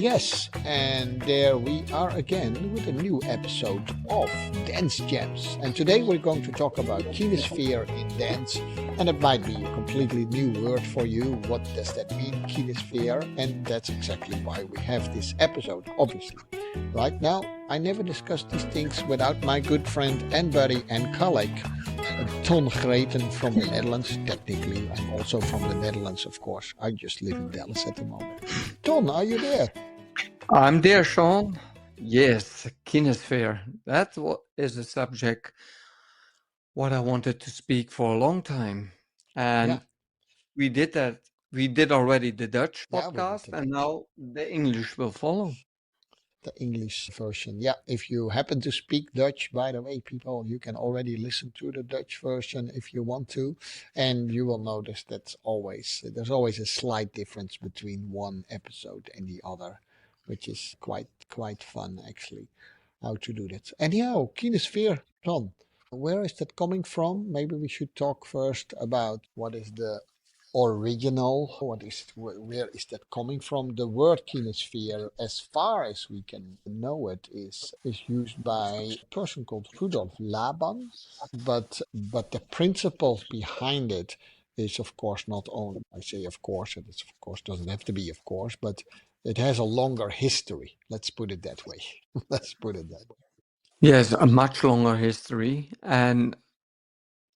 Yes, and there we are again with a new episode of Dance Gems. And today we're going to talk about Kinesphere in dance. And it might be a completely new word for you. What does that mean, Kinesphere? And that's exactly why we have this episode, obviously. Right now, I never discuss these things without my good friend and buddy and colleague, Greten from the Netherlands. Technically, I'm also from the Netherlands, of course. I just live in Dallas at the moment. Ton, are you there? I'm there, Sean. Yes, Kinesphere. That is a subject what I wanted to speak for a long time. Yeah, And we did that. We did already the Dutch yeah, we did podcast, the and Dutch, now the English will follow. the English version. Yeah, if you happen to speak Dutch, by the way, people, you can already listen to the Dutch version if you want to, and you will notice that there's always a slight difference between one episode and the other, which is quite fun actually. How to do that. Anyhow, Kinesphere, Ron, where is that coming from? Maybe we should talk first about what is the original, where is that coming from? The word kinesphere, as far as we can know it, is used by a person called Rudolf Laban, but the principles behind it is of course not only, I say of course, and it's of course doesn't have to be of course, but it has a longer history. Let's put it that way. Let's put it that way. Yes, a much longer history. And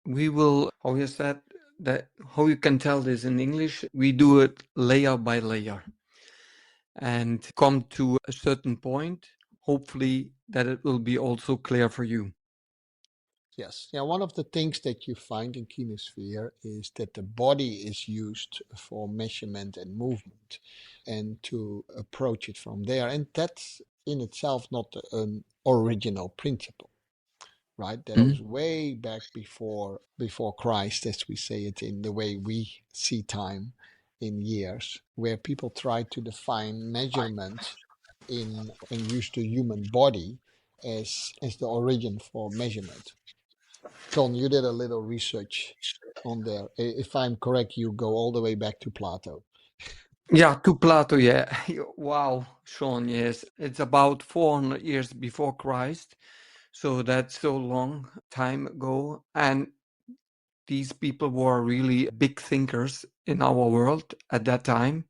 we will, how you said, that how you can tell this in English, we do it layer by layer and come to a certain point, hopefully that it will be also clear for you. Yes. Yeah, one of the things that you find in Kinesphere is that the body is used for measurement and movement and to approach it from there. And that's in itself not an original principle, right? That goes way back before Christ, as we say it in the way we see time in years, where people try to define measurement in and use the human body as the origin for measurement. John, you did a little research on there. If I'm correct, you go all the way back to Plato. Yeah, to Plato, yeah. Wow, Sean, yes. It's about 400 years before Christ. So that's so long time ago. And these people were really big thinkers in our world at that time.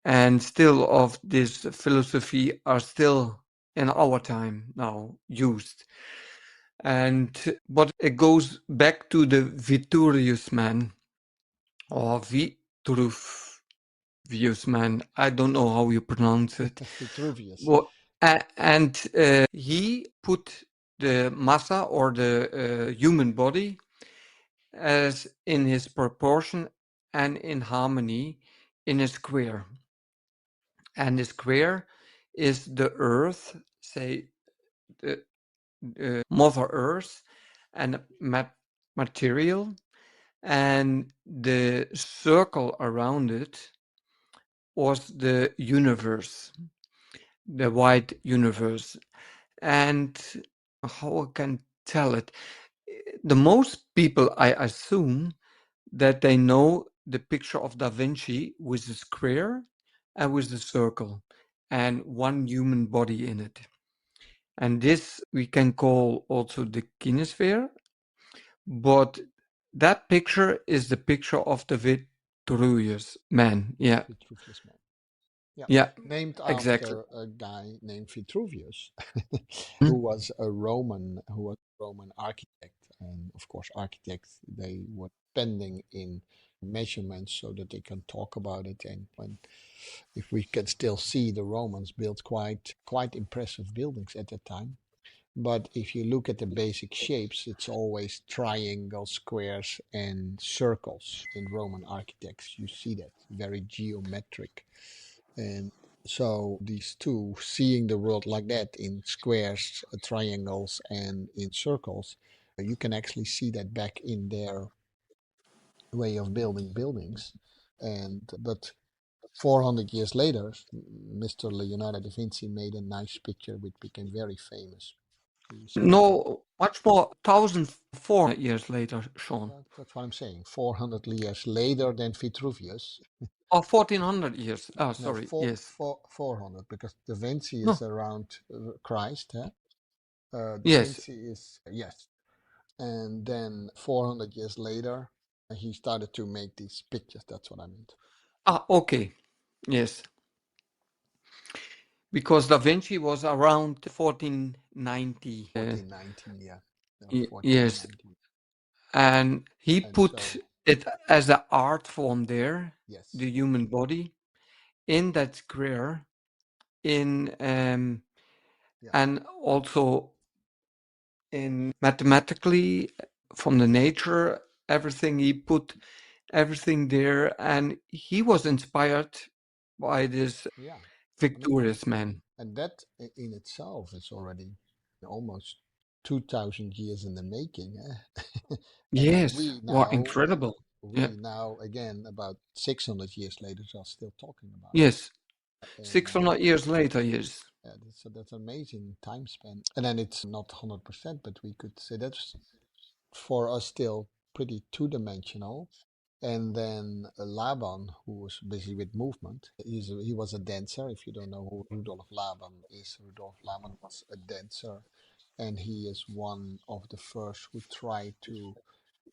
And still of this philosophy are still in our time now used. But it goes back to the Vitruvian Man or Vitruvian Man. I don't know how you pronounce it. Vitruvius. Well, and he put the massa or the human body as in his proportion and in harmony in a square. And the square is the earth, say the Mother Earth, and material, and the circle around it was the universe, the wide universe. And how I can tell it, the most people, I assume, that they know the picture of Da Vinci with the square and with the circle and one human body in it. And this we can call also the kinesphere, but that picture is the picture of the Vitruvius Man. Yeah, Vitruvius Man. Yeah. yeah, Named exactly. after a guy named Vitruvius, Hmm? who was a Roman architect. And of course, architects, they were depending in measurements so that they can talk about it. And if we can still see, the Romans built quite impressive buildings at that time. But if you look at the basic shapes, it's always triangles, squares, and circles in Roman architects. You see that very geometric. And so these two, seeing the world like that in squares, triangles, and in circles, you can actually see that back in their way of building buildings. And but 400 years later, Mr. Leonardo da Vinci made a nice picture which became very famous. Do you say that right? No, much more, 1,400 years later, Sean. That's what I'm saying. 400 years later than Vitruvius. Or 1,400 years. Oh, No, sorry. Yes. 400, because Da Vinci is No. around Christ. Huh? Da Yes. Vinci is, yes. And then 400 years later, he started to make these pictures. That's what I meant. Ah, okay. Yes. Because Da Vinci was around 1490. 1419, yeah. No, Yes. 1419. And he And put so, it as an art form there, yes, the human body, in that square, in yeah, and also in mathematically from the nature, everything he put everything there, and he was inspired by this yeah. I mean, Victorious Man. and that in itself is already almost 2000 years in the making. Eh? And Yes, wow, incredible. Yeah, we now, again, about 600 years later, are still talking about it. yes, And 600 years later, yes, yeah, that's amazing time span. And then it's not 100%, but we could say that's for us still pretty two-dimensional. And then Laban, who was busy with movement, he was a dancer. If you don't know who Rudolf Laban is, Rudolf Laban was a dancer, and he is one of the first who tried to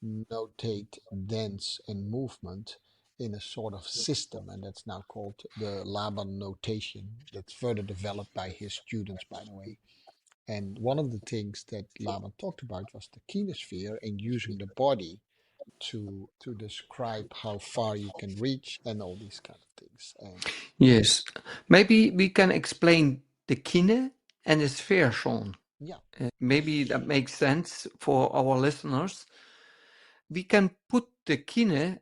notate dance and movement in a sort of system, and that's now called the Laban notation. That's further developed by his students, by the way. And one of the things that Laban talked about was the kinesphere and using the body to describe how far you can reach and all these kind of things. And yes. Maybe we can explain the kine and the sphere, Sean. yeah, Maybe that makes sense for our listeners. We can put the kine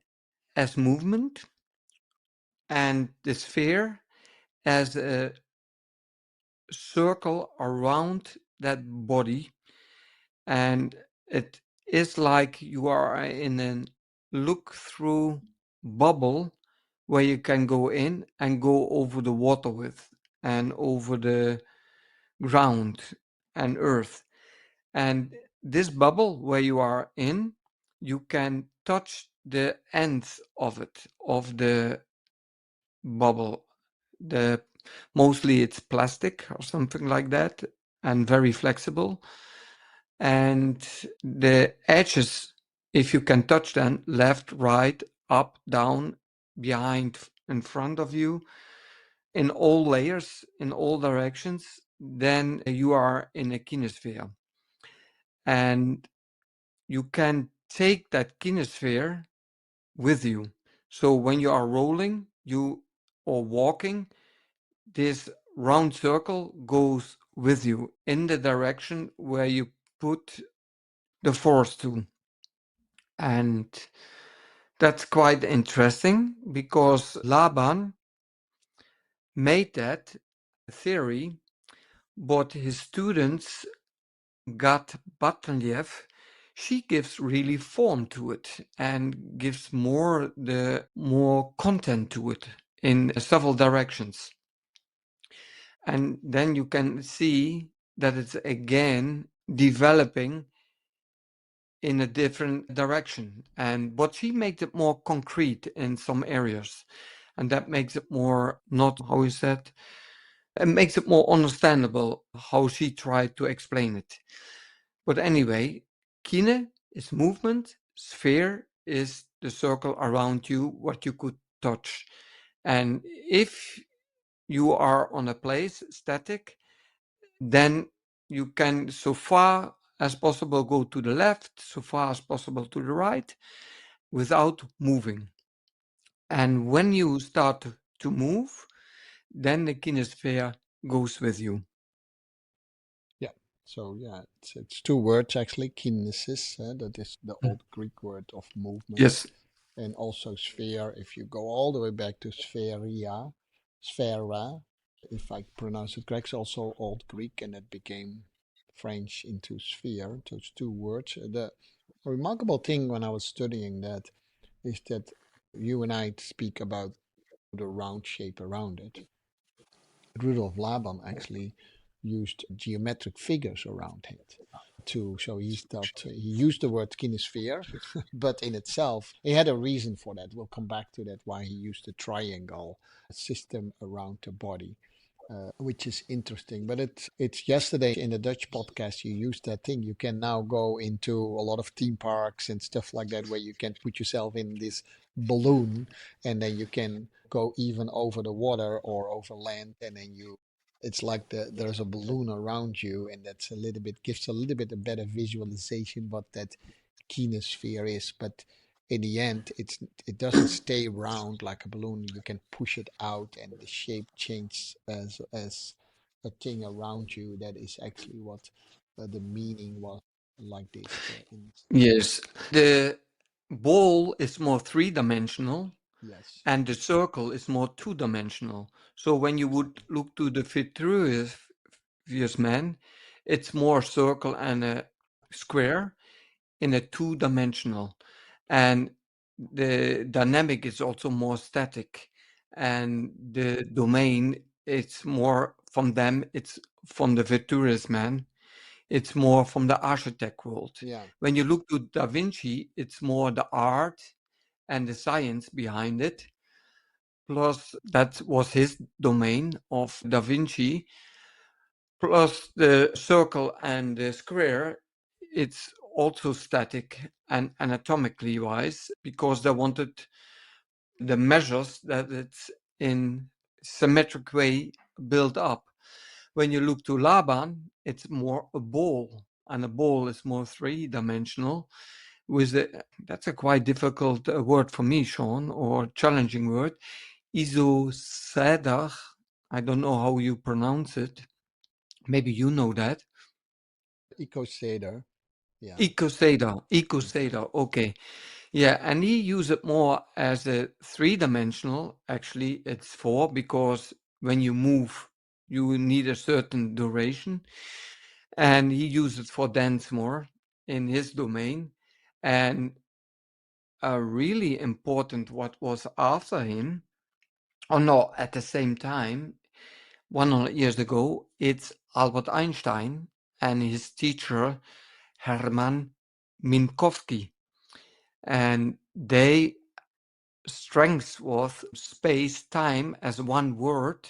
as movement and the sphere as a circle around that body, and it is like you are in a look through bubble where you can go in and go over the water with and over the ground and earth. And this bubble where you are in, you can touch the ends of it, of the bubble. The mostly it's plastic or something like that, and very flexible. And the edges, if you can touch them, left, right, up, down, behind, in front of you, in all layers, in all directions, then you are in a kinesphere. And you can take that kinesphere with you. So when you are rolling, you or walking, this round circle goes with you in the direction where you put the force to. And that's quite interesting because Laban made that theory, but his students, Gat Batliev, she gives really form to it and gives more content to it in several directions. And then you can see that it's again developing in a different direction. And but she makes it more concrete in some areas. And that makes it more not how is that? It makes it more understandable how she tried to explain it. But anyway, kine is movement, sphere is the circle around you, what you could touch. And if you are on a place static, then you can so far as possible go to the left, so far as possible to the right, without moving. And when you start to move, then the kinesphere goes with you. yeah. So yeah, it's two words actually. Kinesis, that is the Mm. old Greek word of movement, Yes. and also sphere. If you go all the way back to spheria, sphera, if I pronounce it correct, it's also old Greek, and it became French into sphere. Those two words. The remarkable thing when I was studying that is that you and I speak about the round shape around it. Rudolf Laban actually used geometric figures around it too. So he used the word kinesphere, but in itself, he had a reason for that. We'll come back to that, why he used the triangle system around the body. Which is interesting, but it's yesterday in the Dutch podcast you used that thing. You can now go into a lot of theme parks and stuff like that, where you can put yourself in this balloon, and then you can go even over the water or over land, and then it's like there's a balloon around you, and that's a little bit gives a little bit a better visualization what that kinesphere is. But in the end, it doesn't stay round like a balloon. You can push it out, and the shape changes as a thing around you. That is actually what the meaning was like this. Yes, the ball is more three-dimensional Yes. and the circle is more two-dimensional. So when you would look to the Vitruvius Man, it's more circle and a square in a two-dimensional. And the dynamic is also more static. And the domain, it's more from them, it's from the Vitruvius Man, it's more from the architect world. Yeah. When you look to Da Vinci, it's more the art and the science behind it. Plus, that was his domain of Da Vinci. Plus, the circle and the square, it's also static and anatomically wise because they wanted the measures that it's in symmetric way built up. When you look to Laban, it's more a ball, and a ball is more three-dimensional. That's a quite difficult word for me, Sean, or challenging word. Isoceder, I don't know how you pronounce it. Maybe you know that. Ecoceder. Yeah. Ecoceder, okay. Yeah, and he used it more as a three-dimensional. Actually, it's four because when you move, you need a certain duration. And he used it for dance more in his domain. And a really important what was after him, or no, at the same time, 100 years ago, it's Albert Einstein and his teacher Hermann Minkowski. And they strength was space time as one word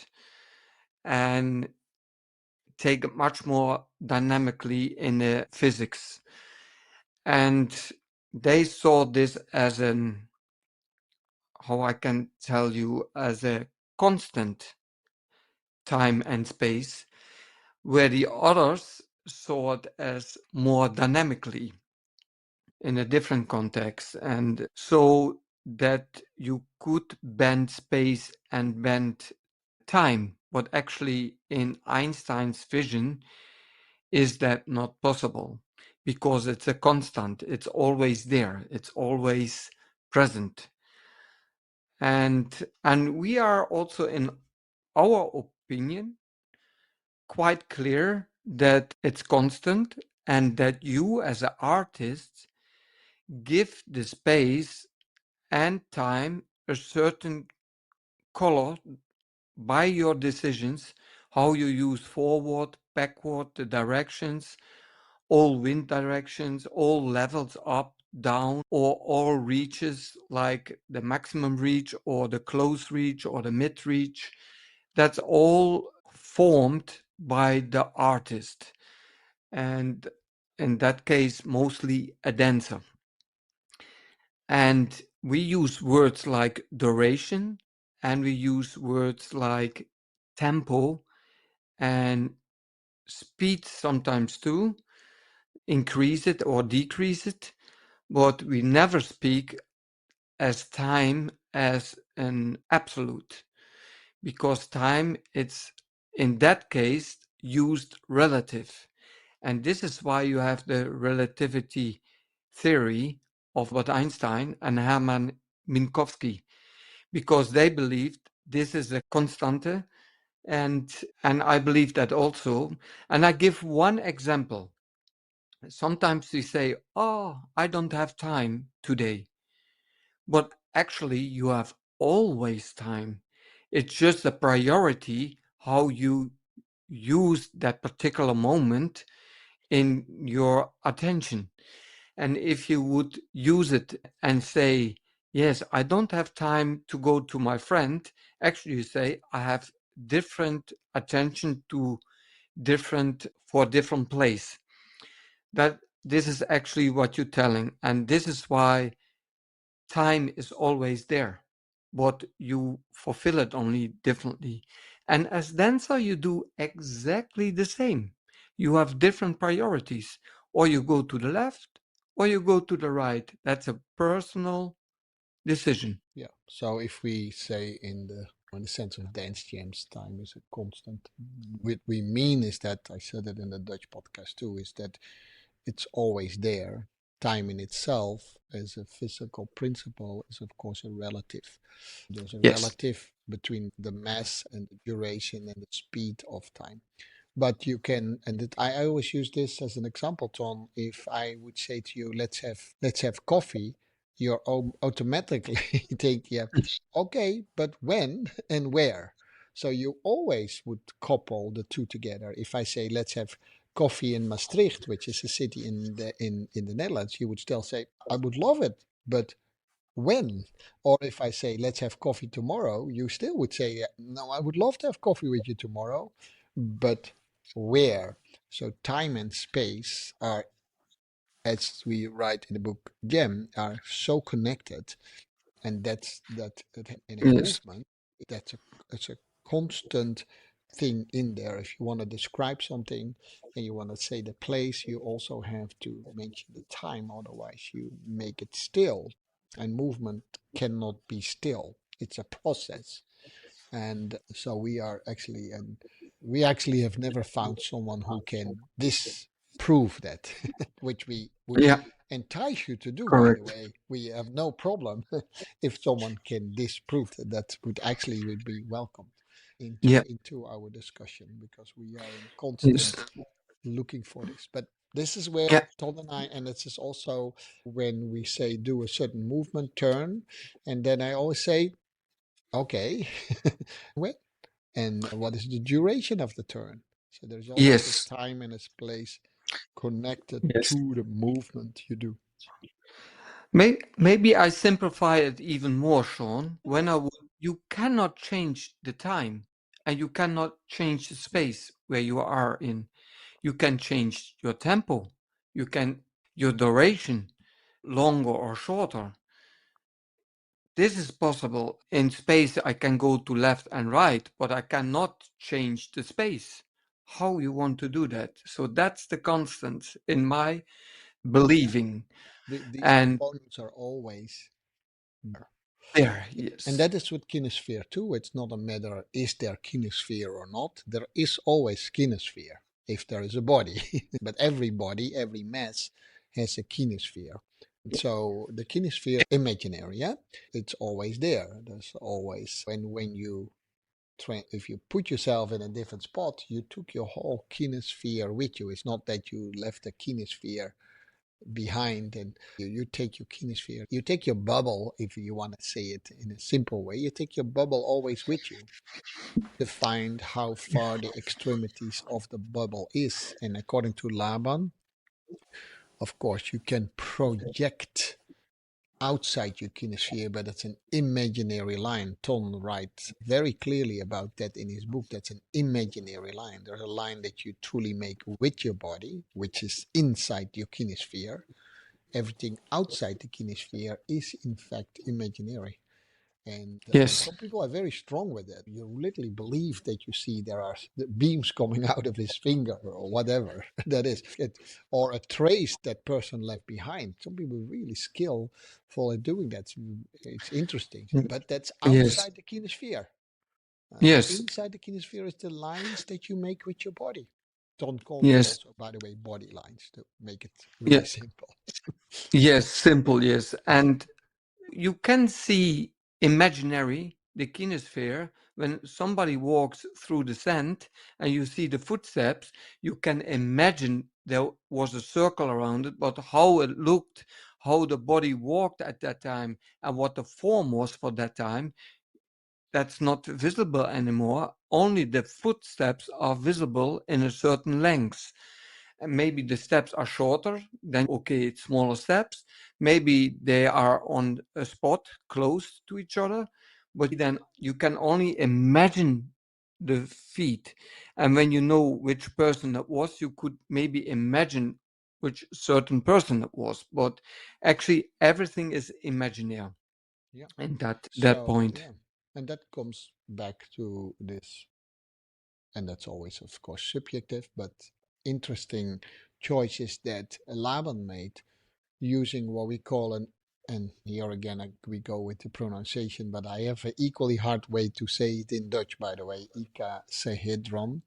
and take it much more dynamically in the physics. And they saw this as an, how I can tell you, as a constant time and space, where the others saw it as more dynamically in a different context. And so that you could bend space and bend time, but actually in Einstein's vision is that not possible because it's a constant, it's always there, it's always present. And we are also in our opinion quite clear that it's constant and that you as an artist give the space and time a certain color by your decisions, how you use forward, backward, the directions, all wind directions, all levels up, down, or all reaches like the maximum reach or the close reach or the mid reach. That's all formed by the artist. And in that case, mostly a dancer. And we use words like duration and we use words like tempo and speed sometimes too, increase it or decrease it, but we never speak as time as an absolute because time it's in that case used relative. And this is why you have the relativity theory of what Einstein and Hermann Minkowski, because they believed this is a constante, and I believe that also. And I give one example. Sometimes we say, "Oh, I don't have time today," but actually you have always time. It's just a priority how you use that particular moment in your attention. And if you would use it and say, yes, I don't have time to go to my friend, actually you say, I have different attention to different place. That this is actually what you're telling. And this is why time is always there, but you fulfill it only differently. And as dancer, you do exactly the same. You have different priorities, or you go to the left, or you go to the right. That's a personal decision. Yeah. So if we say in the sense of dancegems, time is a constant. What we mean is that I said it in the Dutch podcast too. Is that it's always there. Time in itself, as a physical principle, is of course a relative. There's a Yes. relative between the mass and the duration and the speed of time. But you can, and I always use this as an example, Tom. If I would say to you, let's have coffee, you're automatically think, yeah, okay, but when and where? So you always would couple the two together. If I say let's have coffee in Maastricht, which is a city in the Netherlands, you would still say I would love it, but when? Or if I say, let's have coffee tomorrow, you still would say, "Yeah, no, I would love to have coffee with you tomorrow, but where?" So time and space are, as we write in the book Gem, are so connected, and that in a Yes. movement, that's a it's a constant thing in there. If you want to describe something and you want to say the place, you also have to mention the time, otherwise you make it still. And movement cannot be still. It's a process. And so we actually have never found someone who can disprove that, which we would Yeah. entice you to do, by the Correct. way. We have no problem if someone can disprove that. That would be welcomed Yeah. into our discussion, because we are in Yes. constant looking for this. But this is where Yeah. Todd and I, and this is also when we say do a certain movement turn, and then I always say, okay, when? And what is the duration of the turn? So there's always a Yes. time and a place connected Yes. to the movement you do. Maybe I simplify it even more, Sean. You cannot change the time and you cannot change the space where you are in. You can change your tempo, you can your duration, longer or shorter. This is possible. In space, I can go to left and right, but I cannot change the space. How you want to do that? So that's the constant in my Yeah, believing. these And components are always there. there, And yes. that is with kinesphere too. It's not a matter is there kinesphere or not. There is always kinesphere if there is a body. But every body, every mass has a kinesphere. So the kinesphere imaginary, yeah, it's always there. There's always when you if you put yourself in a different spot, you took your whole kinesphere with you. It's not that you left the kinesphere behind and you take your kinesphere, you take your bubble, if you want to say it in a simple way, you take your bubble always with you to find how far the extremities of the bubble is. And according to Laban, of course, you can project outside your kinesphere, but it's an imaginary line. Ton writes very clearly about that in his book. That's an imaginary line. There's a line that you truly make with your body, which is inside your kinesphere. Everything outside the kinesphere is in fact imaginary. And Yes. some people are very strong with that. You literally believe that you see there are the beams coming out of his finger or whatever that is, or a trace that person left behind. Some people are really skillful at doing that. It's interesting, but that's Yes. outside the kinesphere. Yes. Inside the kinesphere is the lines that you make with your body. Don calls it Yes. also, by the way, body lines to make it Yeah. really simple. Yes. Simple. Yes. And you can see imaginary the kinesphere when somebody walks through the sand and you see the footsteps. You can imagine there was a circle around it, but how it looked, how the body walked at that time, and what the form was for that time, that's not visible anymore. Only the footsteps are visible in a certain length. And maybe the steps are shorter, then okay, it's smaller steps. Maybe they are on a spot close to each other, but then you can only imagine the feet. And when you know which person that was, you could maybe imagine which certain person it was. But actually, everything is imaginary Yeah. in that So, point. yeah. And that comes back to this, and that's always, of course, subjective, but interesting choices that Laban made using what we call an, and here again we go with the pronunciation, but I have an equally hard way to say it in Dutch, by the way, icosahedron.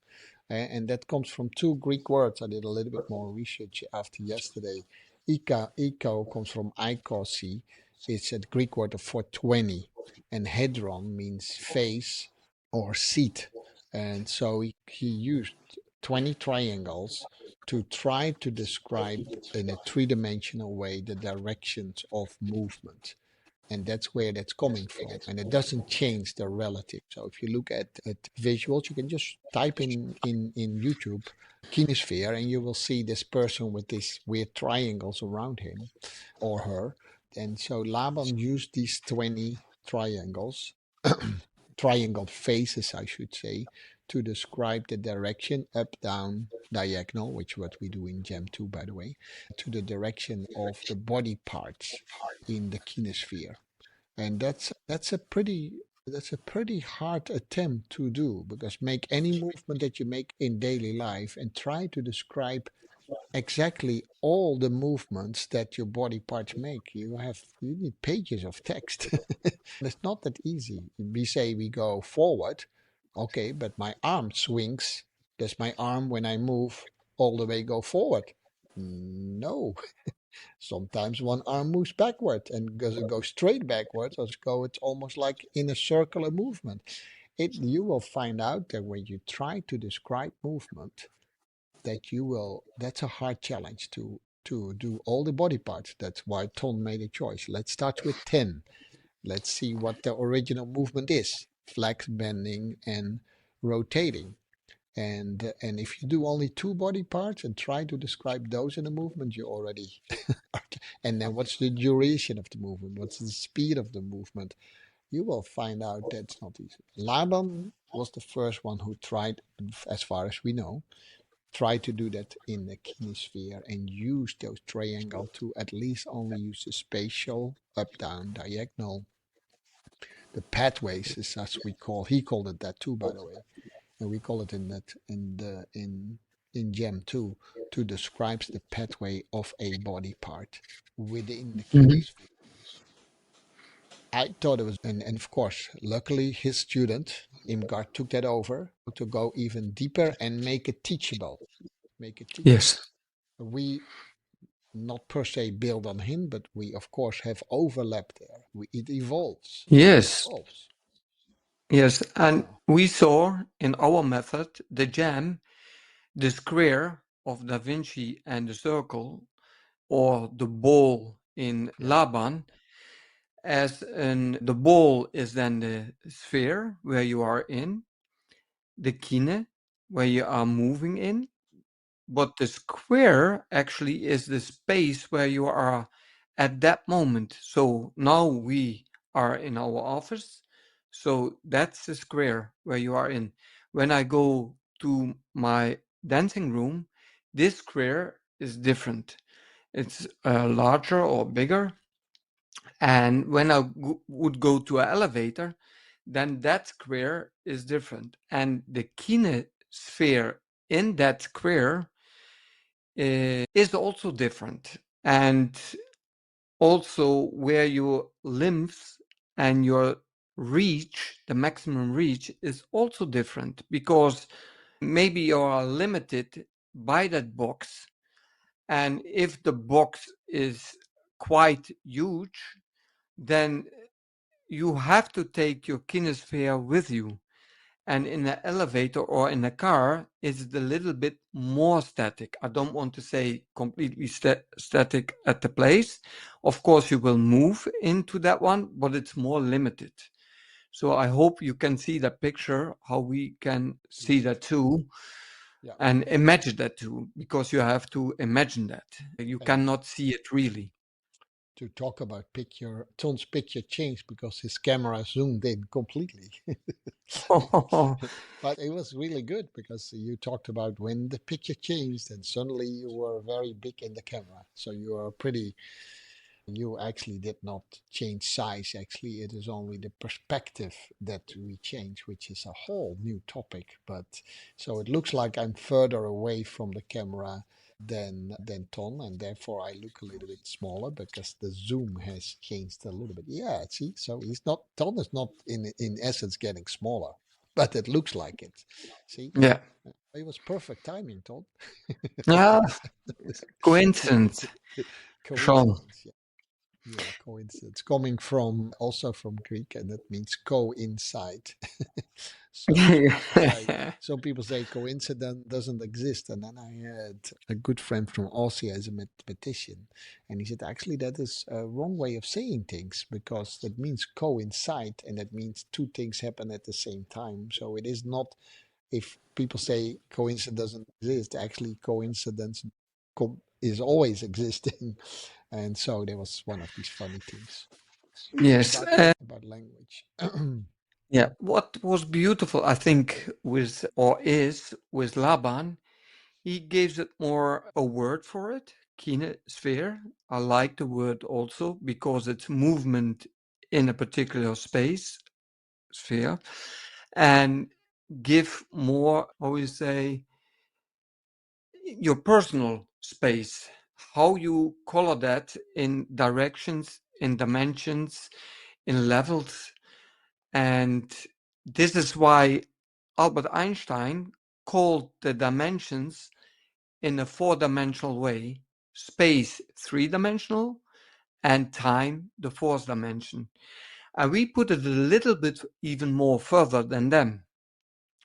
And that comes from two Greek words. I did a little bit more research after yesterday. Eco comes from ikosi. It's a Greek word for 20. And hedron means face or seat. And so he used 20 triangles to try to describe in a three-dimensional way the directions of movement. And that's where that's coming from. And it doesn't change the relative. So if you look at visuals, you can just type in YouTube Kinesphere and you will see this person with these weird triangles around him or her. And so Laban used these 20 triangles, triangle faces, I should say, to describe the direction up, down, diagonal, which what we do in Gem 2, by the way, to the direction of the body parts in the kinesphere. And that's a pretty hard attempt to do, because make any movement that you make in daily life and try to describe exactly all the movements that your body parts make. You need pages of text. And it's not that easy. We say we go forward, okay, but my arm swings. Does my arm, when I move, all the way go forward? No. Sometimes one arm moves backward and goes straight backwards, or it's almost like in a circular movement. You will find out that when you try to describe movement, that's a hard challenge to do all the body parts. That's why Ton made a choice. Let's start with 10. Let's see what the original movement is. Flex, bending, and rotating. And if you do only two body parts and try to describe those in a movement, you already and then what's the duration of the movement? What's the speed of the movement? You will find out that's not easy. Laban was the first one who tried, as far as we know, tried to do that in the kinesphere and use those triangle to at least only use the spatial up, down, diagonal, the pathways is as we call. He called it that too, by the way, and we call it in that in Gem 2 to describe the pathway of a body part within the Mhm. kinesphere. I thought it was, and of course, luckily his student Imgard took that over to go even deeper and make it teachable. Make it teachable. Yes. We not per se build on him, but we of course have overlap there. It evolves. It Yes. evolves. Yes. And Yeah. we saw in our method the jam, the square of Da Vinci and the circle, or the ball in Yeah. Laban, the ball is then the sphere where you are in, the kine where you are moving in, but the square actually is the space where you are at that moment. So now we are in our office. So that's the square where you are in. When I go to my dancing room, this square is different. It's larger or bigger. And when I would go to an elevator, then that square is different. And the kinesphere in that square is also different. And also where your limbs and your reach, the maximum reach, is also different, because maybe you are limited by that box. And if the box is quite huge, then you have to take your kinesphere with you. And in an elevator or in a car, it's a little bit more static. I don't want to say completely static at the place. Of course, you will move into that one, but it's more limited. So I hope you can see that picture, how we can see Yes. that too, Yeah. and imagine that too, because you have to imagine that. You And cannot see it really. to talk about picture, Ton's picture changed because his camera zoomed in completely. But it was really good because you talked about when the picture changed and suddenly you were very big in the camera. So you are pretty, you actually did not change size. Actually, it is only the perspective that we change, which is a whole new topic. But so it looks like I'm further away from the camera than Ton, and therefore I look a little bit smaller because the zoom has changed a little bit. Yeah, see, so he's not Ton is not in essence getting smaller, but it looks like it. See, Yeah. it was perfect timing, Ton. Yeah. Coincidence, Sean. Coincidence. Yeah, coincidence. Coming from also from Greek, and that means coincide. So some people say coincidence doesn't exist, and then I had a good friend from Austria as a mathematician, and he said actually that is a wrong way of saying things because that means coincide, and that means two things happen at the same time. So it is not if people say coincidence doesn't exist, actually coincidence is always existing. And so there was one of these funny things Yes. about language. Yeah. What was beautiful, I think, with or is with Laban, he gives it more a word for it, kinesphere. I like the word also because it's movement in a particular space, sphere, and give more, how you say, your personal space, how you color that in directions, in dimensions, in levels. And this is why Albert Einstein called the dimensions in a four-dimensional way, space three-dimensional and time the fourth dimension. And we put it a little bit even more further than them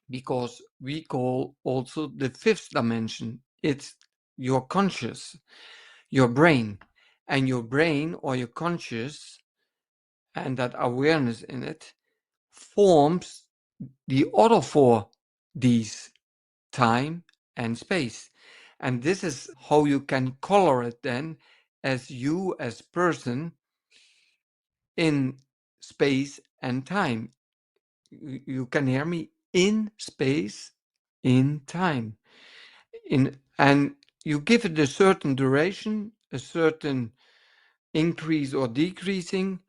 because we call also the fifth dimension. It's your conscious, your brain. And your brain or your conscious and that awareness in it forms the other four Ds, time and space. And this is how you can color it then as you as person in space and time. You can hear me in space, in time. And you give it a certain duration, a certain increase or decreasing,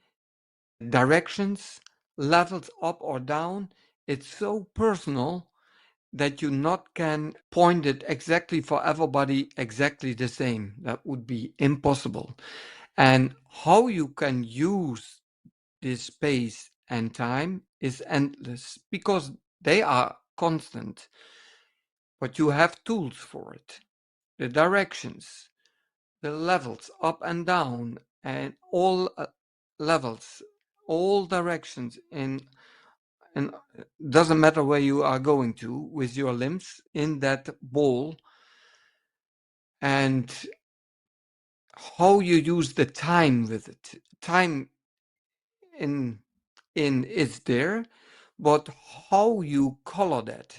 directions, levels up or down. It's so personal that you not can point it exactly for everybody exactly the same. That would be impossible. And how you can use this space and time is endless because they are constant, but you have tools for it. The directions, the levels up and down, and all levels, all directions and doesn't matter where you are going to with your limbs in that ball, and how you use the time with it. Time in is there, but how you color that.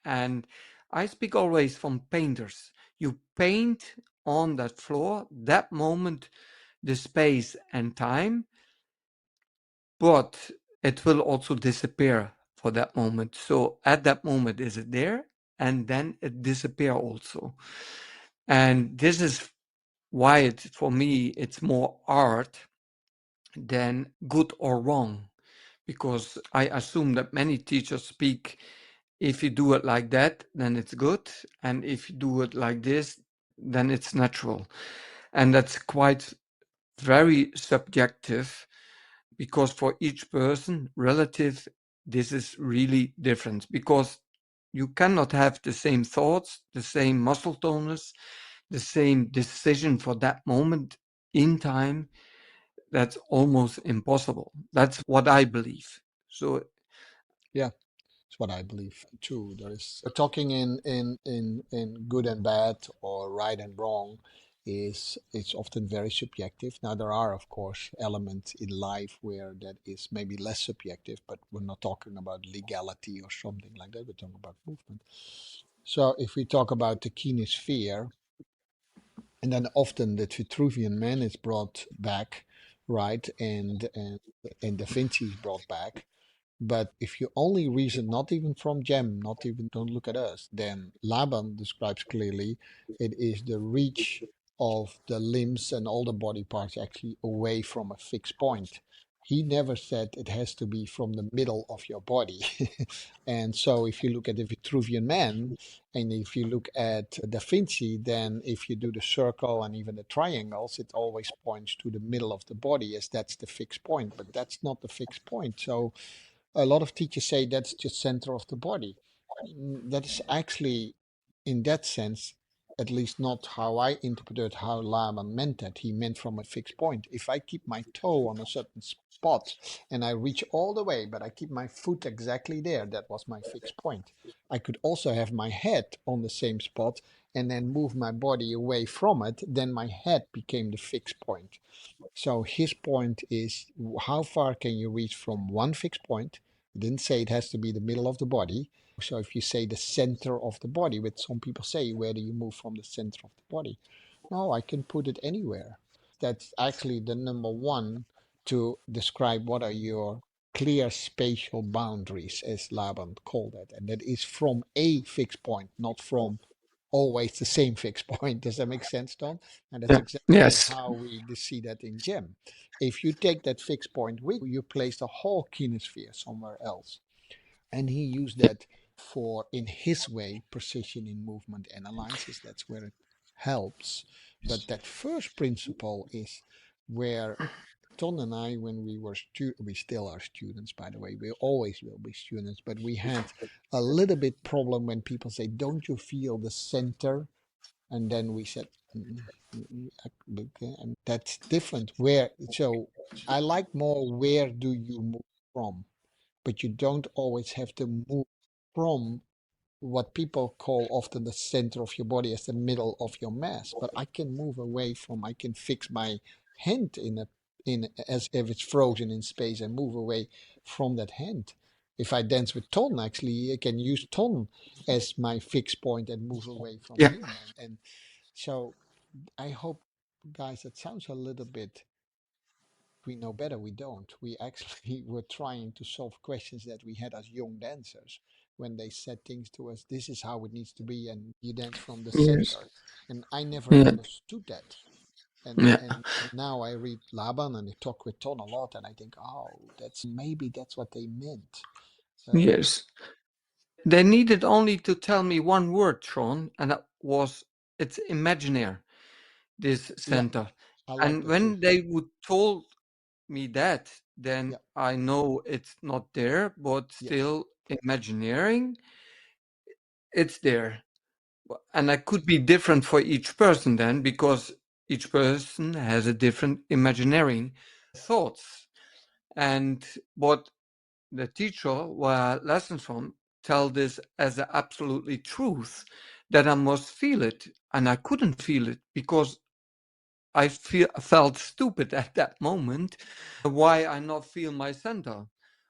And I speak always from painters. You paint on that floor that moment the space and time, but it will also disappear for that moment. So at that moment is it there, and then it disappear also. And this is why it for me it's more art than good or wrong, because I assume that many teachers speak, if you do it like that, then it's good, and if you do it like this, then it's natural. And that's quite very subjective because for each person, relative, this is really different because you cannot have the same thoughts, the same muscle tonus, the same decision for that moment in time. That's almost impossible. That's what I believe. So Yeah, it's what I believe too. There is we're talking in good and bad or right and wrong. it's often very subjective. Now there are of course elements in life where that is maybe less subjective, but we're not talking about legality or something like that. We're talking about movement. So if we talk about the Kinesphere, and then often the Vitruvian Man is brought back, right, and Da Vinci is brought back. But if you only reason, not even from Gem, not even don't look at us, then Laban describes clearly it is the reach of the limbs and all the body parts actually away from a fixed point. He never said it has to be from the middle of your body. And so if you look at the Vitruvian Man and if you look at Da Vinci, then if you do the circle and even the triangles, it always points to the middle of the body as that's the fixed point, but that's not the fixed point. So a lot of teachers say that's just center of the body. That is actually, in that sense, at least not how I interpreted how Laban meant that. He meant from a fixed point. If I keep my toe on a certain spot and I reach all the way, but I keep my foot exactly there, that was my fixed point. I could also have my head on the same spot and then move my body away from it, then my head became the fixed point. So his point is how far can you reach from one fixed point? He didn't say it has to be the middle of the body. So if you say the center of the body, which some people say, where do you move from the center of the body? No, I can put it anywhere. That's actually the number one to describe what are your clear spatial boundaries, as Laban called it. And that is from a fixed point, not from always the same fixed point. Does that make sense, Don? And that's Yeah. exactly Yes. how we see that in GEM. If you take that fixed point with you, place the whole kinesphere somewhere else. And he used that for, in his way, precision in movement analysis. That's where it helps. But that first principle is where Ton and I, when we were we still are students, by the way, we always will be students, but we had a little bit problem when people say, don't you feel the center? And then we said, okay, and that's different. Where, so I like more, where do you move from? But you don't always have to move from what people call often the center of your body as the middle of your mass. But I can move away from, I can fix my hand in as if it's frozen in space and move away from that hand. If I dance with Ton, actually, I can use Ton as my fixed point and move away from Yeah. him. And so I hope, guys, that sounds a little bit, we know better, we don't. We actually were trying to solve questions that we had as young dancers when they said things to us, this is how it needs to be, and you dance from the Yes. center. And I never Yeah. understood that. Yeah. And now I read Laban and I talk with Ton a lot, and I think, oh, that's maybe that's what they meant. Uh, Yes. They needed only to tell me one word, Sean, and that was it's imaginary, this yeah, center. I like And that too. when they would told me that, then Yeah, I know it's not there, but yes, still imagineering, it's there. And I could be different for each person then, because each person has a different imagineering thoughts. And what the teacher where lessons from tell this as a absolutely truth that I must feel it, and I couldn't feel it because felt stupid at that moment. Why I not feel my center?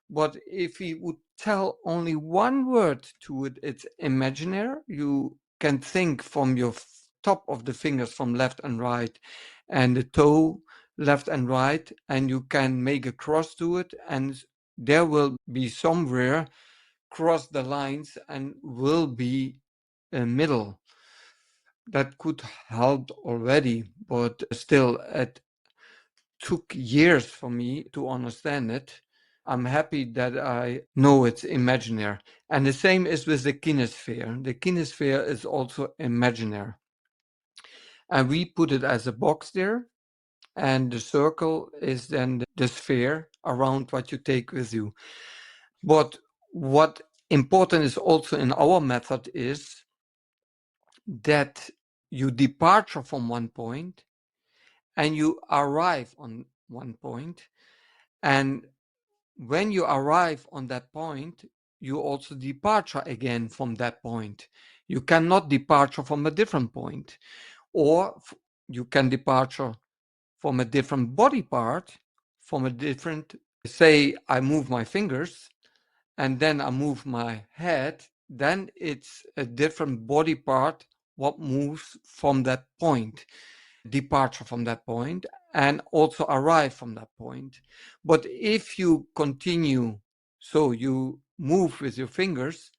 But if he would tell only one word to it, it's imaginary. You can think from your top of the fingers from left and right, and the toe left and right, and you can make a cross to it, and there will be somewhere cross the lines and will be a middle. That could help already, but still, it took years for me to understand it. I'm happy that I know it's imaginary. And the same is with the kinesphere. The kinesphere is also imaginary. And we put it as a box there, and the circle is then the sphere around what you take with you. But what important is also in our method is that you departure from one point and you arrive on one point, and when you arrive on that point, you also departure again from that point. You cannot departure from a different point, or you can departure from a different body part, from a different, say, I move my fingers and then I move my head, then it's a different body part what moves from that point, departure from that point, and also arrive from that point. But if you continue, so you move with your fingers,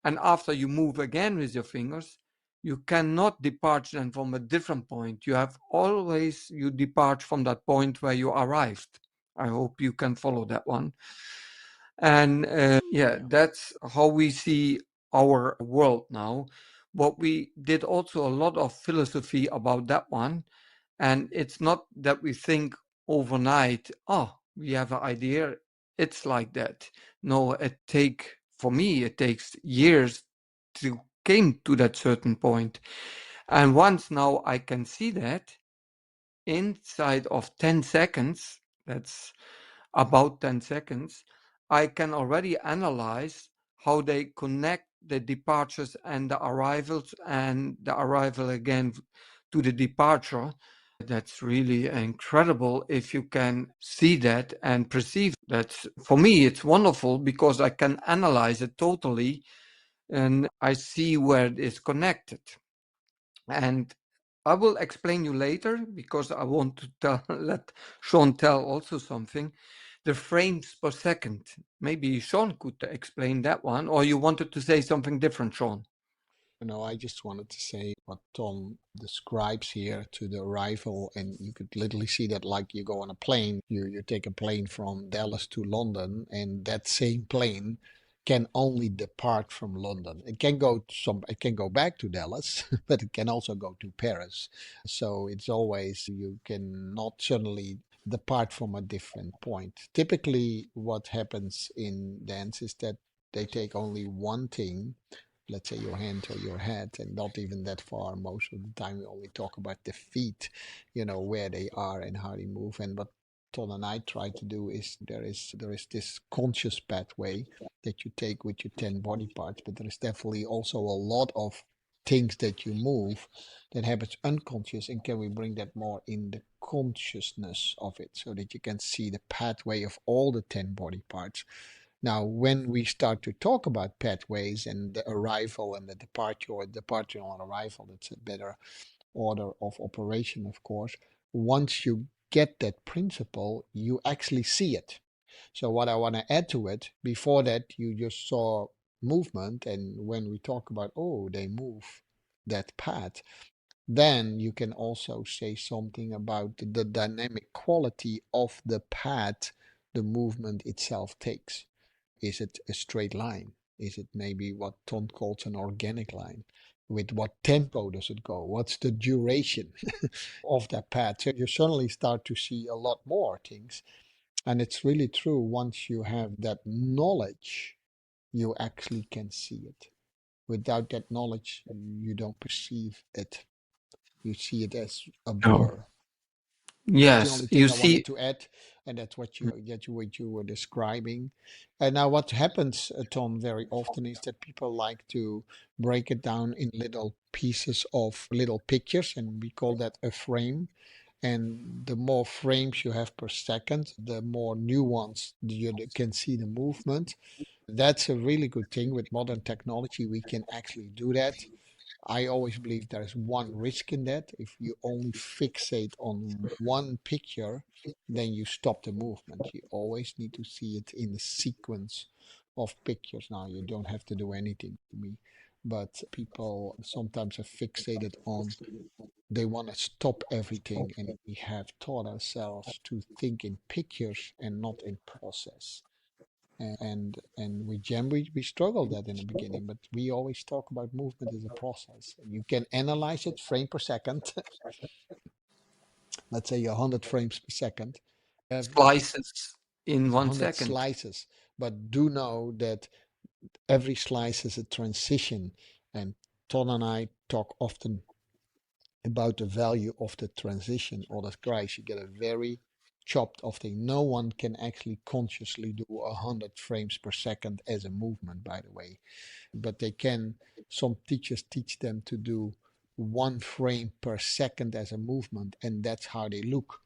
and after you move again with your fingers, you cannot depart then from a different point. You have always, you depart from that point where you arrived. I hope you can follow that one. And yeah, Yeah. that's how we see our world now. But we did also a lot of philosophy about that one. And it's not that we think overnight, oh, we have an idea, it's like that. No, for me, it takes years to came to that certain point. And once now I can see that inside of 10 seconds, that's about 10 seconds, I can already analyze how they connect the departures and the arrivals and the arrival again to the departure. That's really incredible if you can see that and perceive that. For me, it's wonderful because I can analyze it totally and I see where it is connected. And I will explain you later because I want to let Sean tell also something. The frames per second. Maybe Sean could explain that one, or you wanted to say something different, Sean? I just wanted to say what Tom describes here to the arrival, and you could literally see that like you go on a plane, you take a plane from Dallas to London, and that same plane can only depart from London. It can go back to Dallas, but it can also go to Paris. So it's always you can not suddenly depart from a different point. Typically, what happens in dance is that they take only one thing, let's say your hand or your head, and not even that far. Most of the time, we only talk about the feet, where they are and how they move. And what Ton and I try to do is there is this conscious pathway that you take with your 10 body parts, but there is definitely also a lot of things that you move that happens unconscious, and can we bring that more in the consciousness of it so that you can see the pathway of all the 10 body parts. Now, when we start to talk about pathways and the arrival and the departure, or departure and arrival, that's a better order of operation, of course. Once you get that principle, you actually see it. So, what I want to add to it, before that, you just saw movement, and when we talk about, oh, they move that path, then you can also say something about the dynamic quality of the path the movement itself takes. Is it a straight line? Is it maybe what Ton calls an organic line? With what tempo does it go? What's the duration of that path? So you suddenly start to see a lot more things. And it's really true. Once you have that knowledge, you actually can see it. Without that knowledge, you don't perceive it. You see it as a No. blur. That's the Yes, only you thing I wanted see. to add, and that's what you were describing. And now, what happens, Tom, very often is that people like to break it down in little pieces of little pictures, and we call that a frame. And the more frames you have per second, the more nuanced you can see the movement. That's a really good thing. With modern technology, we can actually do that. I always believe there is one risk in that. If you only fixate on one picture, then you stop the movement. You always need to see it in a sequence of pictures. Now, you don't have to do anything to me, but people sometimes are fixated on, they want to stop everything, and we have taught ourselves to think in pictures and not in process. And with Gem, we struggled that in the beginning, but we always talk about movement as a process. And you can analyze it frame per second. Let's say 100 frames per second. You have Slices in 100 1 second. slices, but do know that every slice is a transition. And Ton and I talk often about the value of the transition. Otherwise, you get a very chopped off thing. No one can actually consciously do 100 frames per second as a movement, by the way. But they can, some teachers teach them to do one frame per second as a movement, and that's how they look.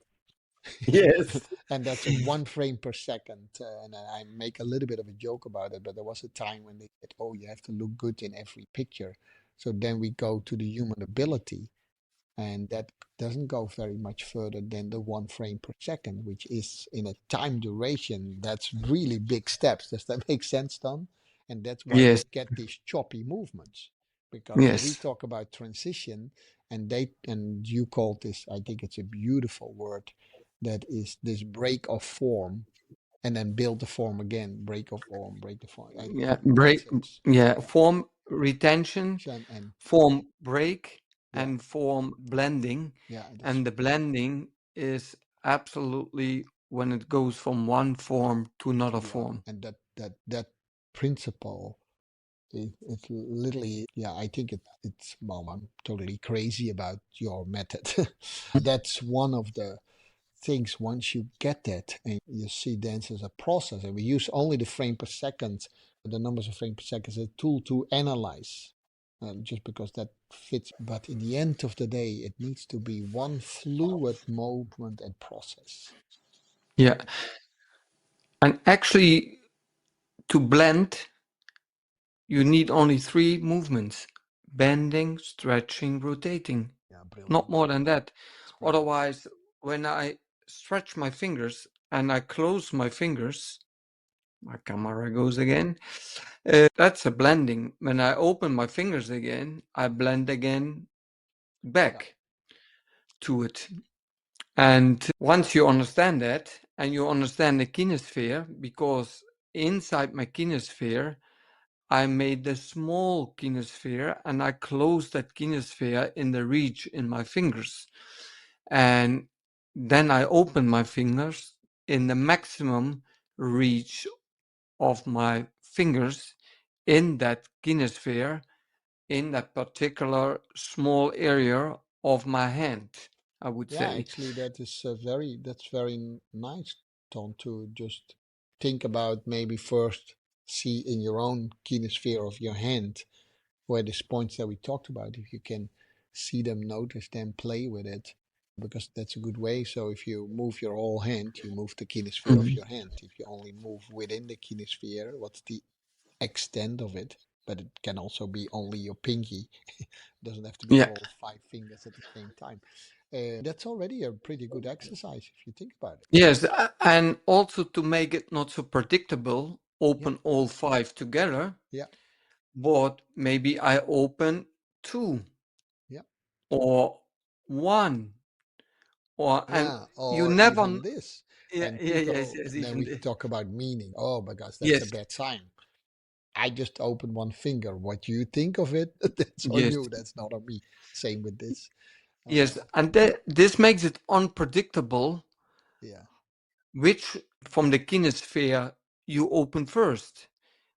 Yes. And that's a one frame per second. And I make a little bit of a joke about it, but there was a time when they said, "Oh, you have to look good in every picture." So then we go to the human ability, and that doesn't go very much further than the one frame per second, which is in a time duration. That's really big steps. Does that make sense, Don? And that's why we Yes. get these choppy movements. Because we Yes. talk about transition, and you called this, I think it's a beautiful word, that is this break of form and then build the form again, break of form, break the form. Yeah. That's Break. it's Yeah. yeah, Form retention, and form break, yeah, and form blending. yeah, that's And the blending is absolutely when it goes from one form to to another the other, form. and that principle, it's literally, yeah, I think it's well, I'm totally crazy about your method. That's one of the things. Once you get that and you see dance as a process, and we use only the frame per second, the numbers of frame per second as a tool to analyze, just because that fits. But in the end of the day, it needs to be one fluid movement and process. Yeah. And actually, to blend, you need only three movements: bending, stretching, rotating. Yeah, Not brilliant. more than that. It's brilliant. Otherwise, when I stretch my fingers and I close my fingers, my camera goes again. That's a blending. When I open my fingers again, I blend again Yeah, back to it. And once you understand that, and you understand the kinesphere, because inside my kinesphere, I made the small kinesphere and I closed that kinesphere in the reach in my fingers. And then I open my fingers in the maximum reach of my fingers in that kinesphere, in that particular small area of my hand, I would yeah. say. Actually, that's very nice, Tom, to just think about, maybe first see in your own kinesphere of your hand where these points that we talked about, if you can see them, notice them, play with it, because that's a good way. So if you move your whole hand, you move the kinesphere of Mhm. your hand. If you only move within the kinesphere, what's the extent of it? But it can also be only your pinky. Doesn't have to be Yeah. all five fingers at the same time. That's already a pretty good exercise if you think about it. Yes, and also to make it not so predictable, Yeah, open all five together, yeah, but maybe I open two yeah, or one, or and yeah, you or never. even this. Yeah, And yeah, yes, people, yes, and then even we the, talk about meaning. Oh, because that's a yes, bad sign. I just opened one finger. What you think of it, that's on yes, you. That's not on me. Same with this. yes, Uh, and this makes it unpredictable yeah, which from the kinesphere you open first,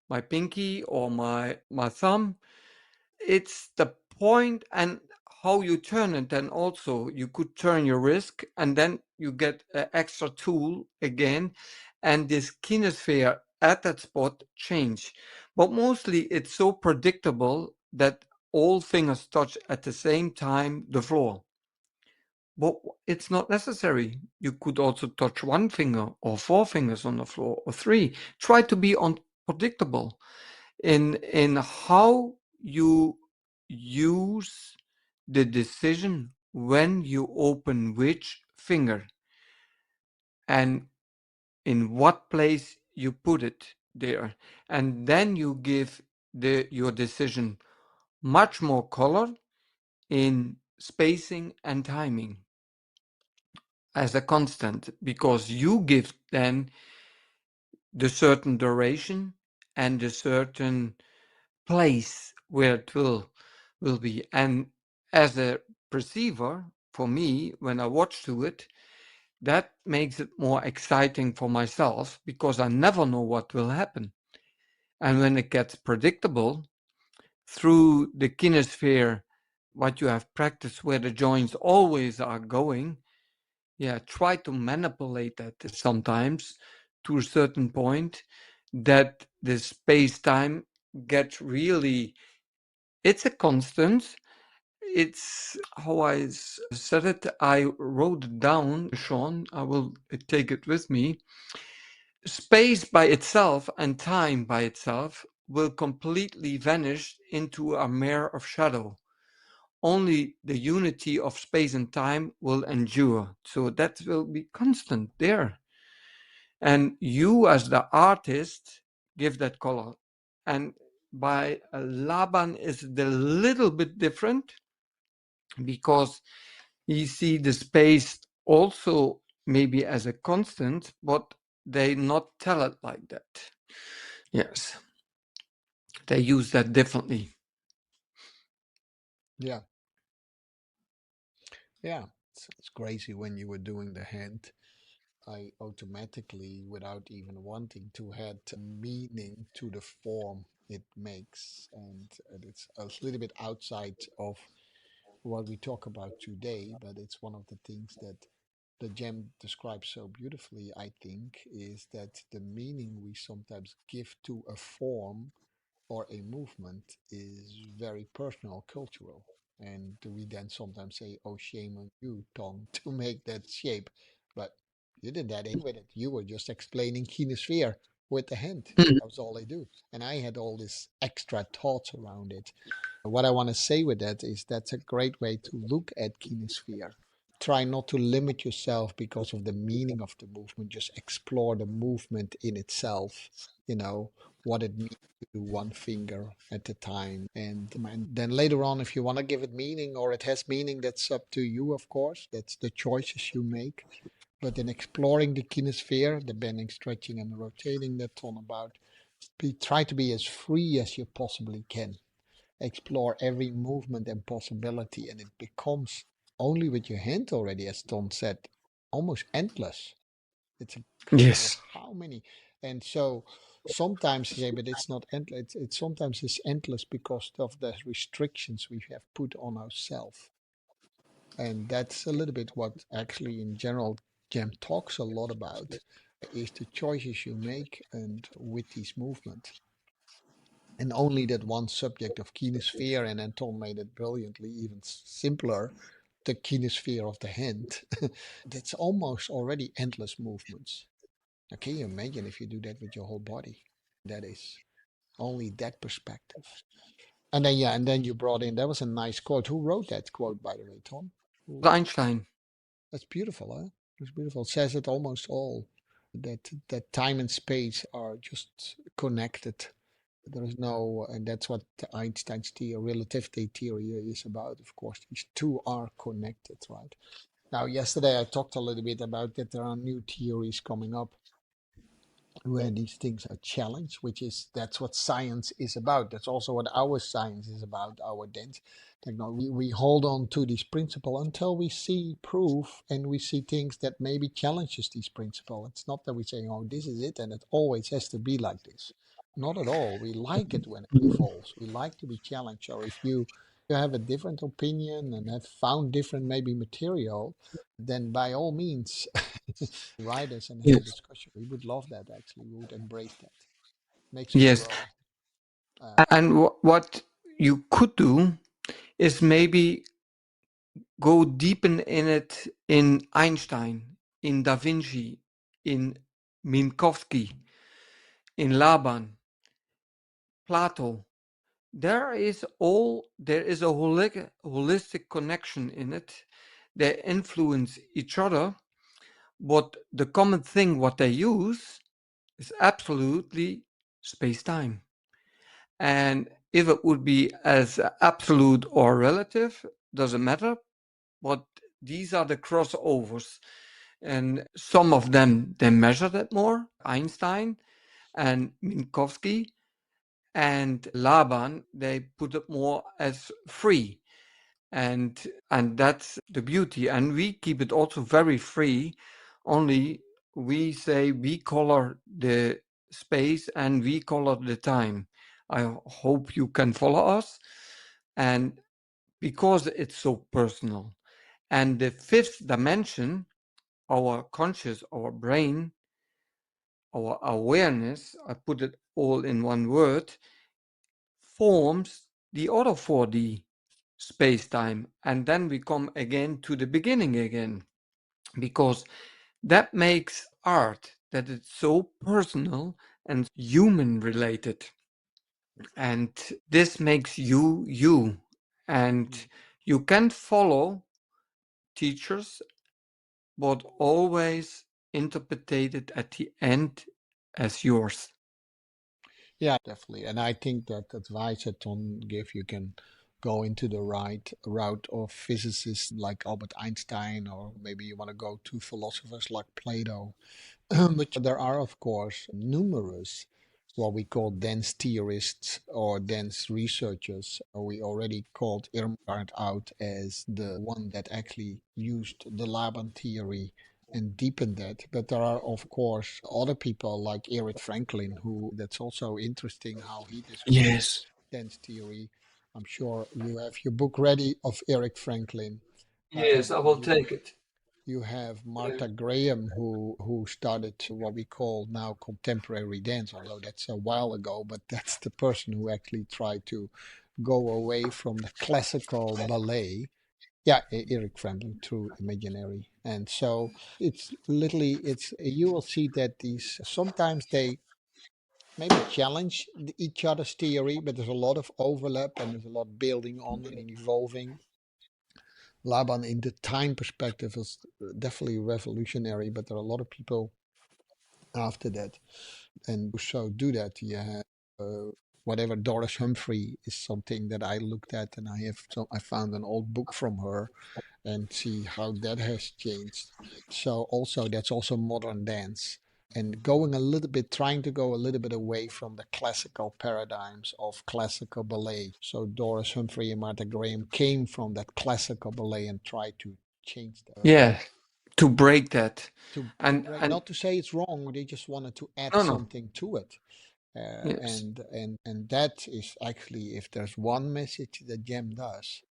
my pinky or my thumb. It's the point and how you turn it. Then also you could turn your wrist and then you get an extra tool again, and this kinesphere at that spot change. But mostly it's so predictable that all fingers touch at the same time the floor. But it's not necessary. You could also touch one finger or four fingers on the floor or three. Try to be unpredictable in how you use the decision when you open which finger and in what place you put it there. And then you give your decision much more color in spacing and timing as a constant, because you give then the certain duration and the certain place where it will be. And as a perceiver, for me, when I watch to it, that makes it more exciting for myself because I never know what will happen. And when it gets predictable through the kinesphere, what you have practiced where the joints always are going, yeah, try to manipulate that sometimes to a certain point that the space time gets really, it's a constant. it's how I said it. I wrote it down, Sean. I will take it with me. Space by itself and time by itself will completely vanish into a mere of shadow. Only the unity of space and time will endure. So that will be constant there. And you, as the artist, give that color. And by Laban is the little bit different because you see the space also maybe as a constant, but they not tell it like that. Yes, they use that differently. Yeah, yeah. It's crazy when you were doing the hand. I automatically, without even wanting to, had meaning to the form it makes, and it's a little bit outside of what we talk about today, but it's one of the things that the gem describes so beautifully, I think, is that the meaning we sometimes give to a form or a movement is very personal, cultural. And we then sometimes say, oh, shame on you, Tom, to make that shape. But you did that with it. You were just explaining kinesphere with the hand. Mhm. That was all I do. And I had all this extra thoughts around it. What I want to say with that is that's a great way to look at kinesphere. Try not to limit yourself because of the meaning of the movement. Just explore the movement in itself, you know, what it means to do one finger at a time. And then later on, if you want to give it meaning or it has meaning, that's up to you, of course. That's the choices you make. But in exploring the kinesphere, the bending, stretching, and rotating that's on about, try to be as free as you possibly can. Explore every movement and possibility, and it becomes only with your hand already, as Tom said, almost endless. It's incredible Yes. how many. And so sometimes you say, but it's not endless. It's sometimes it's endless because of the restrictions we have put on ourselves. And that's a little bit what actually in general Jam talks a lot about is the choices you make and with these movements. And only that one subject of kinesphere, and Anton made it brilliantly, even simpler, the kinesphere of the hand. That's almost already endless movements. Now, can you imagine if you do that with your whole body? That is only that perspective. And then, yeah, and then you brought in, that was a nice quote. Who wrote that quote, by the way, Tom? Who, Einstein. that's beautiful, huh? It's beautiful. It says it almost all. That time and space are just connected. There is no, and that's what Einstein's theory, relativity theory is about. Of course, these two are connected, right? Now, yesterday I talked a little bit about that there are new theories coming up where these things are challenged, which is that's what science is about. That's also what our science is about, our dance technology. We hold on to this principle until we see proof and we see things that maybe challenges this principle. It's not that we say, oh, this is it and it always has to be like this. Not at all. We like it when it evolves. We like to be challenged. Or if you have a different opinion and have found different maybe material, then by all means write us and have a Yes. discussion. We would love that actually. We would embrace that. Makes us Yes. grow. And what you could do is maybe go deepen in it in Einstein, in Da Vinci, in Minkowski, in Laban, Plato. There is a holistic connection in it. They influence each other, but the common thing what they use is absolutely space-time. And if it would be as absolute or relative, doesn't matter. But these are the crossovers. And some of them, they measure that more. Einstein and Minkowski and Laban, they put it more as free. And that's the beauty. And we keep it also very free. Only we say we color the space and we color the time. I hope you can follow us. And because it's so personal. And the fifth dimension, our conscious, our brain, our awareness, I put it all in one word, forms the other 4D. space-time. And then we come again to the beginning again, because that makes art that it's so personal and human related. And this makes you you. And Mm. you can follow teachers, but always interpreted at the end as yours. Yeah, definitely. And I think that advice that Ton gave, you can go into the right route of physicists like Albert Einstein, or maybe you want to go to philosophers like Plato. But there are, of course, numerous what we call dense theorists or dense researchers. We already called Irmgard out as the one that actually used the Laban theory and deepened that. But there are, of course, other people like Eric Franklin, who that's also interesting how he describes Yes. dense theory. I'm sure you have your book ready of Eric Franklin. Yes, I will You take it. you have Yeah. Martha Graham, who started what we call now contemporary dance, although that's a while ago, but that's the person who actually tried to go away from the classical ballet. Yeah, Eric Franklin through imaginary. And so it's literally, it's you will see that these sometimes they maybe challenge each other's theory, but there's a lot of overlap and there's a lot building on and evolving. Laban, in the time perspective, is definitely revolutionary, but there are a lot of people after that. And so do that. You have whatever Doris Humphrey is something that I looked at, and I found an old book from her and see how that has changed. So also that's also modern dance and going a little bit trying to go a little bit away from the classical paradigms of classical ballet. So Doris Humphrey and Martha Graham came from that classical ballet and tried to change that. Yeah, to break that. To And break, and not to say it's wrong, they just wanted to add no, no. something to it. Yes. And that is actually, if there's one message that Gem does,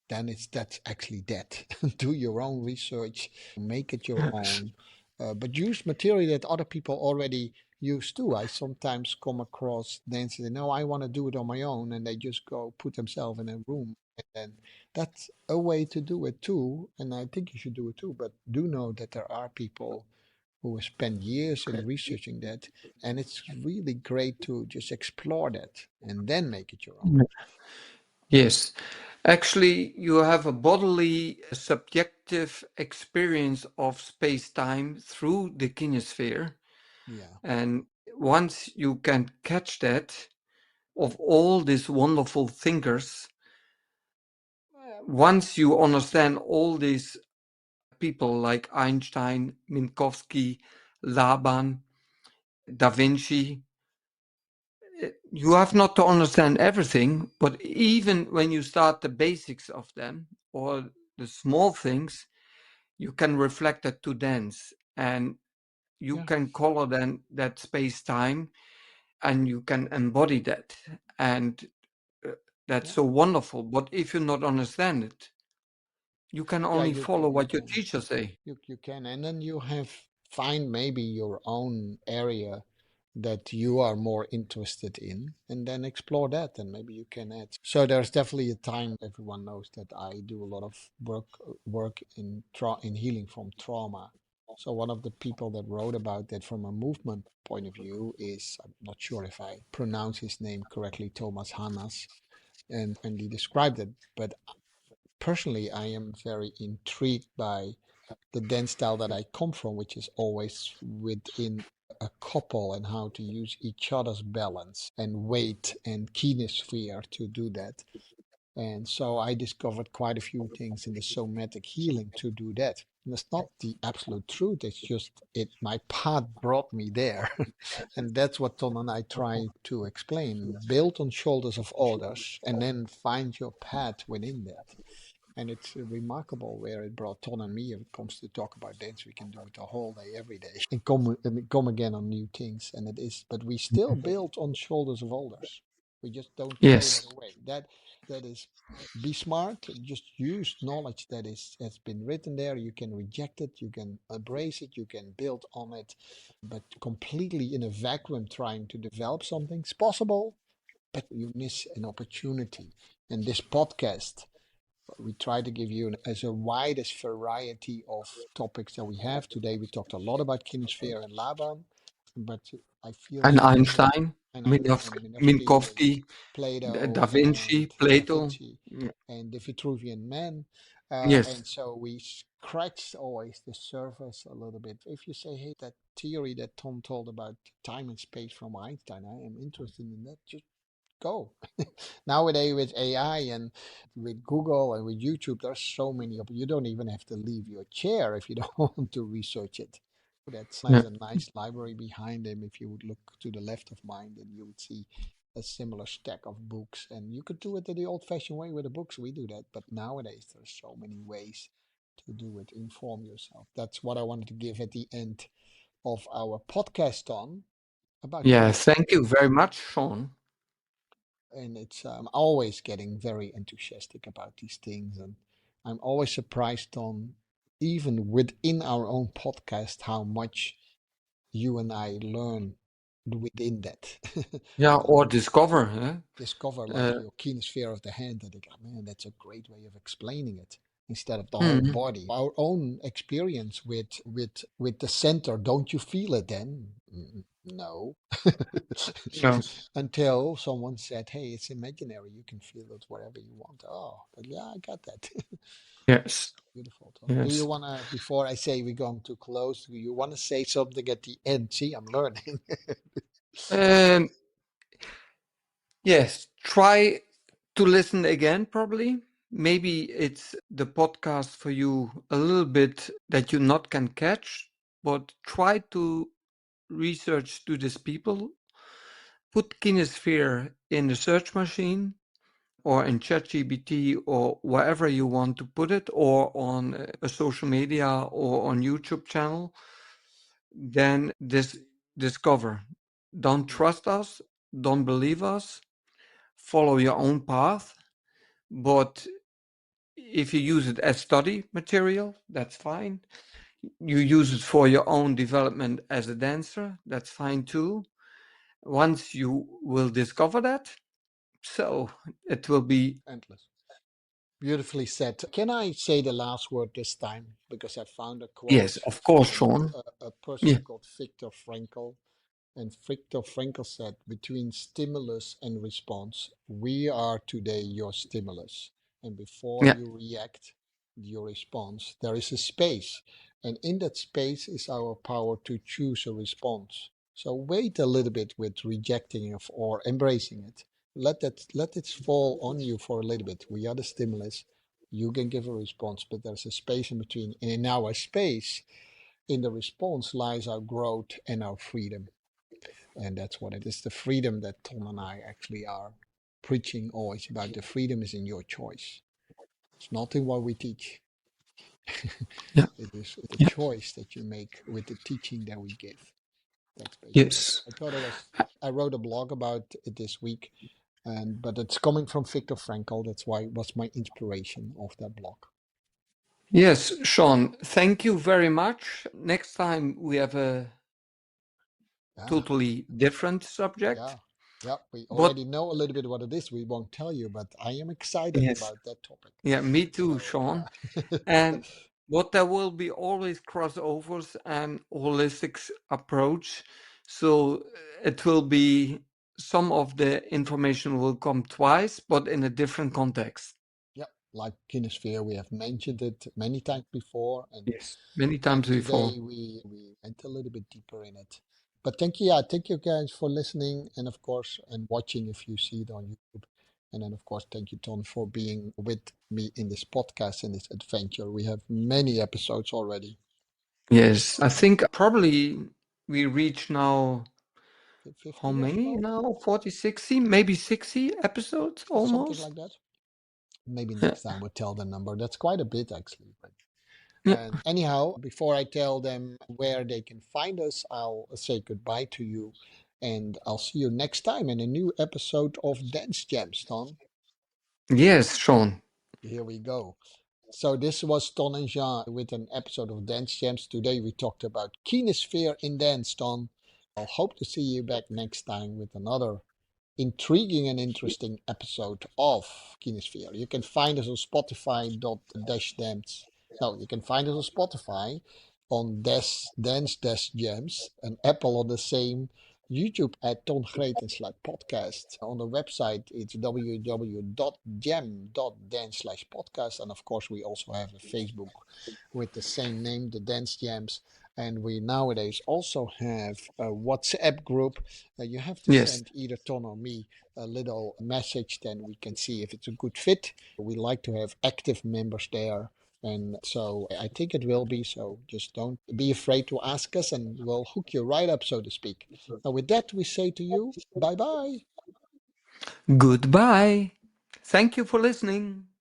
then that's actually that. Do your own research, make it your Yes. own, but use material that other people already use too. I sometimes come across dancers, no, I want to do it on my own, and they just go put themselves in a room. And then that's a way to do it too, and I think you should do it too. But do know that there are people who have spent years in researching that, and it's really great to just explore that and then make it your own. Yes. Actually, you have a bodily, subjective experience of space-time through the kinesphere. Yeah, And once you can catch that, of all these wonderful thinkers, once you understand all these people like Einstein, Minkowski, Laban, Da Vinci, you have not to understand everything, but even when you start the basics of them or the small things, you can reflect that to dance and you yeah, can color then that space time and you can embody that. And uh, that's yeah. so wonderful. But if you not understand it, you can Yeah, only follow you what your can. teacher say. You can, and then you have find maybe your own area that you are more interested in, and then explore that, and maybe you can add. So there's definitely a time. Everyone knows that I do a lot of work in in healing from trauma. So one of the people that wrote about that from a movement point of view is, I'm not sure if I pronounce his name correctly, Thomas Hannas, and he described it, but personally, I am very intrigued by the dance style that I come from, which is always within a couple and how to use each other's balance and weight and kinesphere to do that. And so I discovered quite a few things in the somatic healing to do that. And it's not the absolute truth. It's just my path brought me there. And that's what Ton and I try to explain. Build on shoulders of others and then find your path within that. And it's remarkable where it brought Ton and me. If it comes to talk about dance, we can do it the whole day, every day, and come again on new things. And it is, but we still build on shoulders of others. We just don't throw that Yes. away. That is, be smart. Just use knowledge that has been written there. You can reject it. You can embrace it. You can build on it. But completely in a vacuum, trying to develop something is possible, but you miss an opportunity. And this podcast We try to give you as a widest variety of topics that we have. Today we talked a lot about Kinesphere and Laban, but I feel And like we Einstein, and Minov- Einstein, Minovsky, and Minkowski, Da Plato, Vinci, and Da Plato. Vinci, Yeah. and the Vitruvian Man. Yes. And so we scratch always the surface a little bit. If you say, hey, that theory that Tom told about time and space from Einstein, I am interested in that, just go. Nowadays with AI and with Google and with YouTube, there's so many of you don't even have to leave your chair if you don't want to research it. That has Yeah. a nice library behind him. If you would look to the left of mine, then you would see a similar stack of books. And you could do it the old-fashioned way with the books. We do that, but nowadays there's so many ways to do it. Inform yourself. That's what I wanted to give at the end of our podcast on about Yeah. Kinesphere. Thank you very much, Sean. And it's I'm always getting very enthusiastic about these things, and I'm always surprised on even within our own podcast how much you and I learn within that. Yeah, Like or discover. Huh? discover like Uh, your kinesphere of the hand, and think, oh, man, that's a great way of explaining it instead of the whole mhm. body. Our own experience with the center, don't you feel it then? No. Yeah. Until someone said, hey, it's imaginary, you can feel it wherever you want. Oh, but yeah, I got that. Yes. Beautiful, Tom. Do you Yes. want to, before I say we're going to close, do you want to say something at the end? See, I'm learning. Um, yes. Try to listen again, probably. Maybe it's the podcast for you a little bit that you not can catch, but try to research to these people. Put Kinesphere in the search machine or in ChatGPT or wherever you want to put it, or on a social media or on YouTube channel. Then this discover. Don't Yeah, trust us. Don't believe us. Follow your own path. But if you use it as study material, that's fine. You use it for your own development as a dancer, that's fine too. Once you will discover that, so it will be. endless. Beautifully said. Can I say the last word this time? Because I found a Yes, quote of course, from Sean. a Yeah, person called Viktor Frankl. And Viktor Frankl said, between stimulus and response, we are today your stimulus. And before yeah, you react your response, there is a space. And in that space is our power to choose a response. So wait a little bit with rejecting it or embracing it. Let it fall on you for a little bit. We are the stimulus. You can give a response, but there's a space in between. And in our space, in the response lies our growth and our freedom. And that's what it is, the freedom that Tom and I actually are preaching always about. The freedom is in your choice. It's not in what we teach. yeah, It is the yeah. choice that you make with the teaching that we give. That's basically it. Yes, I thought it was, I wrote a blog about it this week, and but it's coming from Viktor Frankl. That's why it was my inspiration of that blog. yes, Sean. Thank you very much. Next time we have a Yeah, totally different yeah, subject. yeah. We But already know a little bit what it is. We won't tell you, but I am excited yes, about that topic. yeah, me too, So Sean. And but there will be always crossovers and holistic approach. So it will be some of the information will come twice, but in a different context. yeah, like Kinesphere, we have mentioned it many times before, Yes, many and times before. today we went a little bit deeper in it. But thank you, yeah, thank you guys for listening, and of course, and watching if you see it on YouTube. And then, of course, thank you, Ton, for being with me in this podcast, in this adventure. We have many episodes already. Yes, I think probably we reach now how 50 or many so, now? 40, 60, maybe 60 episodes something almost. like that. Maybe Yeah, next time we'll tell the number. That's quite a bit, actually. But yeah. and anyhow, before I tell them where they can find us, I'll say goodbye to you. And I'll see you next time in a new episode of Dance Gems, Ton. Yes, Sean. Here we go. So this was Ton and Jean with an episode of Dance Gems. Today we talked about Kinesphere in dance, Ton. I'll hope to see you back next time with another intriguing and interesting episode of Kinesphere. You can find us on Spotify.-dance. No, you can find us on Spotify, on dancegems, and Apple on the same, YouTube at Ton Greten's podcast. On the website, it's www.gem.dance/podcast. And of course, we also have a Facebook with the same name, the Dance Gems. And we nowadays also have a WhatsApp group. You have to Yes. send either Ton or me a little message, then we can see if it's a good fit. We like to have active members there. And so I think it will be. So just don't be afraid to ask us, and we'll hook you right up, so to speak. Now, with that, we say to you, bye bye. Goodbye. Thank you for listening.